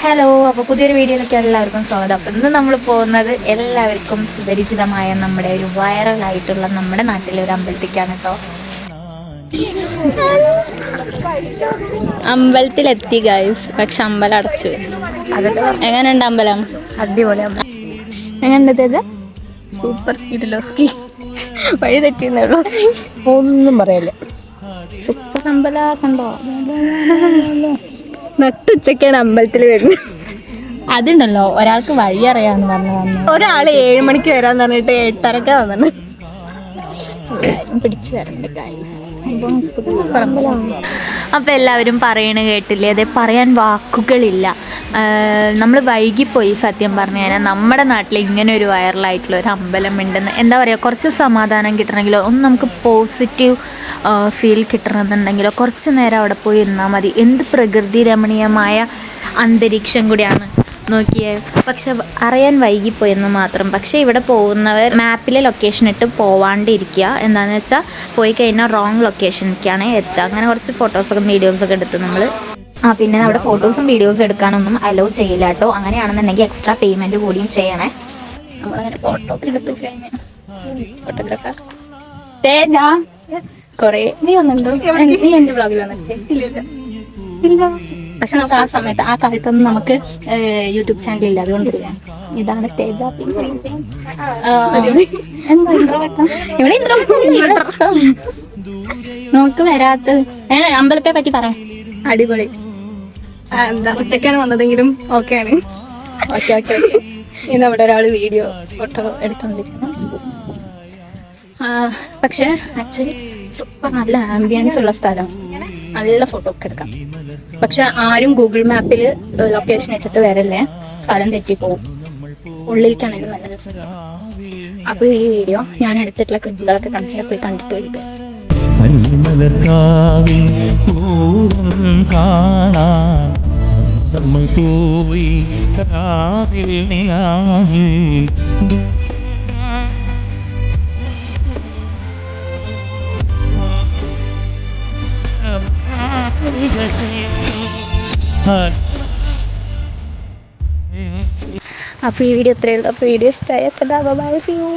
Hello, അപ്പോൾ പുതിയൊരു വീഡിയോയിലേക്ക് എല്ലാവർക്കും സ്വാഗതം. അപ്പോൾ ഇന്ന് നമ്മൾ പോകുന്നത് എല്ലാവർക്കും സുപരിചിതമായ നമ്മുടെ ഒരു വൈറലായിട്ടുള്ള നമ്മുടെ നാട്ടിലെ ഒരു അമ്പലത്തിലേക്കാണ് കേട്ടോ. അമ്പലത്തിലെത്തി ഗൈസ്, പക്ഷെ അമ്പലം അടച്ചു. എങ്ങനെയുണ്ട് അമ്പലം? അടിപൊളി. എങ്ങനെയുണ്ട് തേജ? സൂപ്പർ കിടിലോസ്കി. വഴി തെറ്റിയെന്നുള്ളൂ, ഒന്നും പറയല്ലേ. സൂപ്പർ അമ്പല കണ്ടോ? നട്ടുച്ചക്കാണ് അമ്പലത്തിൽ വരുന്നത്. അതുണ്ടല്ലോ, ഒരാൾക്ക് വഴി അറിയാന്ന് പറഞ്ഞു ഒരാള് 7 മണിക്ക് വരാന്ന് പറഞ്ഞിട്ട് 8:30 വന്നു. പിടിച്ചു വരണ്ട് ഗൈസ്. അപ്പം എല്ലാവരും പറയണ കേട്ടില്ലേ? അതെ, പറയാൻ വാക്കുകളില്ല. നമ്മൾ വൈകിപ്പോയി സത്യം പറഞ്ഞു കഴിഞ്ഞാൽ. നമ്മുടെ നാട്ടിൽ ഇങ്ങനെ ഒരു വൈറലായിട്ടുള്ള ഒരു അമ്പലം ഉണ്ടെന്ന് എന്താ പറയുക, കുറച്ച് സമാധാനം കിട്ടണമെങ്കിലോ ഒന്ന് നമുക്ക് പോസിറ്റീവ് ഫീൽ കിട്ടണമെന്നുണ്ടെങ്കിലോ കുറച്ച് നേരം അവിടെ പോയി ഇരുന്നാൽ മതി. എന്ത് പ്രകൃതി രമണീയമായ അന്തരീക്ഷം കൂടിയാണ് നോക്കിയേ. പക്ഷെ അറിയാൻ വൈകിപ്പോയെന്ന് മാത്രം. പക്ഷേ ഇവിടെ പോകുന്നവർ മാപ്പിലെ ലൊക്കേഷൻ ഇട്ട് പോവാണ്ടിരിക്കുക. എന്താണെന്ന് വെച്ചാൽ പോയി കഴിഞ്ഞാൽ റോങ് ലൊക്കേഷനിലേക്കാണ് എത്തുക. അങ്ങനെ കുറച്ച് ഫോട്ടോസൊക്കെ വീഡിയോസൊക്കെ എടുത്ത് നമ്മൾ പിന്നെ അവിടെ ഫോട്ടോസും വീഡിയോസും എടുക്കാനൊന്നും അലോ ചെയ്യില്ല കേട്ടോ. അങ്ങനെയാണെന്നുണ്ടെങ്കിൽ എക്സ്ട്രാ പേയ്മെൻറ്റ് കൂടിയും ചെയ്യണേ. നമ്മളങ്ങനെ ഫോട്ടോ ഒക്കെ എടുത്ത് കഴിഞ്ഞാൽ ഫോട്ടോഗ്രാഫർ തേജ കുറേ നീ വന്നിട്ടുണ്ടോ? നീ എൻ്റെ ബ്ലോഗിൽ വന്നിട്ട് ഇല്ല. പക്ഷെ നമുക്ക് ആ സമയത്ത് ആ കാലത്തൊന്നും നമുക്ക് യൂട്യൂബ് ചാനൽ ഇല്ല, അതുകൊണ്ടില്ല. ഇതാണ് തേജ. നമുക്ക് വരാത്തത് അമ്പലത്തെ പറ്റി പറയാം. അടിപൊളി. എന്താ ഉച്ചക്കാണ് വന്നതെങ്കിലും ഓക്കെയാണ്. ഓക്കെ. ഇന്ന് അവിടെ ഒരാൾ വീഡിയോ ഫോട്ടോ എടുത്തോണ്ടിരിക്കുന്നു. പക്ഷെ ആക്ച്വലി സൂപ്പർ നല്ല ആംബിയൻസ് ഉള്ള സ്ഥലം, നല്ല ഫോട്ടോ ഒക്കെ എടുക്കാം. പക്ഷെ ആരും ഗൂഗിൾ മാപ്പിൽ ലൊക്കേഷൻ ഇട്ടിട്ട് വരല്ലേ, സ്ഥലം തെറ്റിപ്പോവും. ഉള്ളിലേക്കാണെങ്കിൽ നല്ല രസം. അപ്പോൾ ഈ വീഡിയോ ഞാൻ എടുത്തിട്ടുള്ള ക്ലിപ്പുകളൊക്കെ കാണിച്ചാൽ പോയി കണ്ടിട്ട് വരിക. അപ്പോൾ ഈ വീഡിയോ ഇത്രയേ ഉള്ളൂ. അപ്പോൾ വീഡിയോ ഇഷ്ടമായ ബൈ, സീ യു.